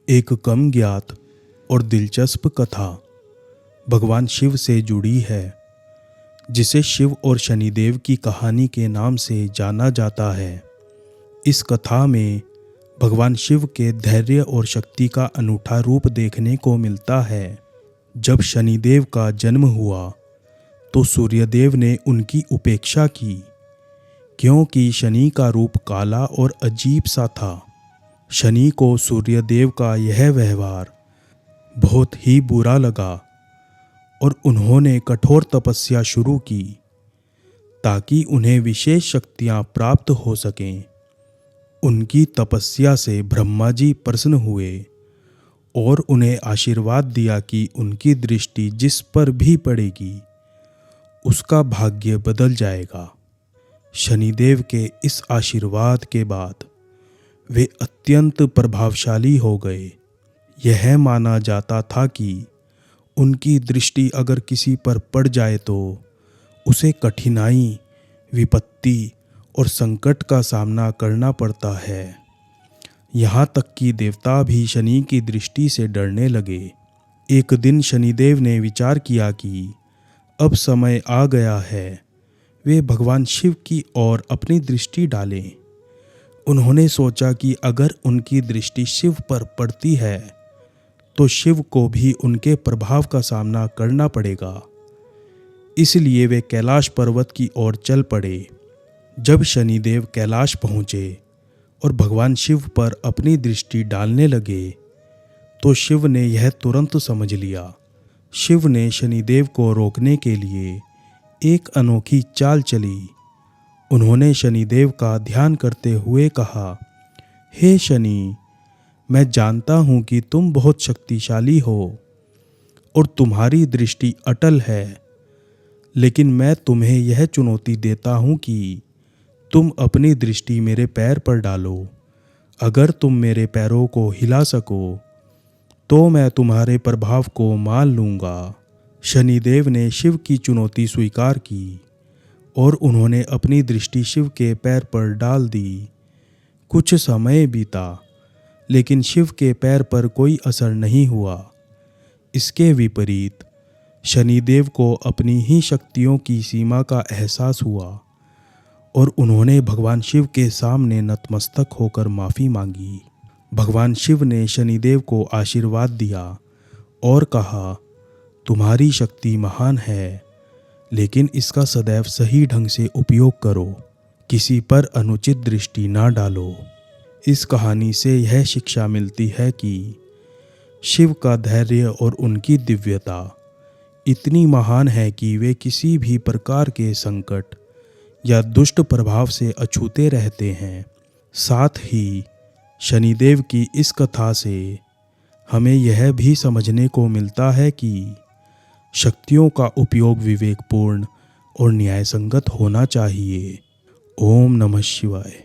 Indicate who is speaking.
Speaker 1: एक कम ज्ञात और दिलचस्प कथा भगवान शिव से जुड़ी है, जिसे शिव और शनिदेव की कहानी के नाम से जाना जाता है। इस कथा में भगवान शिव के धैर्य और शक्ति का अनूठा रूप देखने को मिलता है। जब शनिदेव का जन्म हुआ तो सूर्यदेव ने उनकी उपेक्षा की, क्योंकि शनि का रूप काला और अजीब सा था। शनि को सूर्यदेव का यह व्यवहार बहुत ही बुरा लगा और उन्होंने कठोर तपस्या शुरू की ताकि उन्हें विशेष शक्तियां प्राप्त हो सकें। उनकी तपस्या से ब्रह्मा जी प्रसन्न हुए और उन्हें आशीर्वाद दिया कि उनकी दृष्टि जिस पर भी पड़ेगी उसका भाग्य बदल जाएगा। शनिदेव के इस आशीर्वाद के बाद वे अत्यंत प्रभावशाली हो गए। यह माना जाता था कि उनकी दृष्टि अगर किसी पर पड़ जाए तो उसे कठिनाई, विपत्ति और संकट का सामना करना पड़ता है। यहाँ तक कि देवता भी शनि की दृष्टि से डरने लगे। एक दिन शनिदेव ने विचार किया कि अब समय आ गया है वे भगवान शिव की ओर अपनी दृष्टि डालें। उन्होंने सोचा कि अगर उनकी दृष्टि शिव पर पड़ती है तो शिव को भी उनके प्रभाव का सामना करना पड़ेगा। इसलिए वे कैलाश पर्वत की ओर चल पड़े। जब शनिदेव कैलाश पहुँचे और भगवान शिव पर अपनी दृष्टि डालने लगे तो शिव ने यह तुरंत समझ लिया। शिव ने शनिदेव को रोकने के लिए एक अनोखी चाल चली। उन्होंने शनिदेव का ध्यान करते हुए कहा, हे शनि, मैं जानता हूँ कि तुम बहुत शक्तिशाली हो और तुम्हारी दृष्टि अटल है, लेकिन मैं तुम्हें यह चुनौती देता हूँ कि तुम अपनी दृष्टि मेरे पैर पर डालो। अगर तुम मेरे पैरों को हिला सको तो मैं तुम्हारे प्रभाव को मान लूँगा। शनिदेव ने शिव की चुनौती स्वीकार की और उन्होंने अपनी दृष्टि शिव के पैर पर डाल दी। कुछ समय बीता, लेकिन शिव के पैर पर कोई असर नहीं हुआ। इसके विपरीत शनिदेव को अपनी ही शक्तियों की सीमा का एहसास हुआ और उन्होंने भगवान शिव के सामने नतमस्तक होकर माफ़ी मांगी। भगवान शिव ने शनिदेव को आशीर्वाद दिया और कहा, तुम्हारी शक्ति महान है, लेकिन इसका सदैव सही ढंग से उपयोग करो। किसी पर अनुचित दृष्टि ना डालो। इस कहानी से यह शिक्षा मिलती है कि शिव का धैर्य और उनकी दिव्यता इतनी महान है कि वे किसी भी प्रकार के संकट या दुष्ट प्रभाव से अछूते रहते हैं। साथ ही शनिदेव की इस कथा से हमें यह भी समझने को मिलता है कि शक्तियों का उपयोग विवेकपूर्ण और न्यायसंगत होना चाहिए। ओम नमः शिवाय।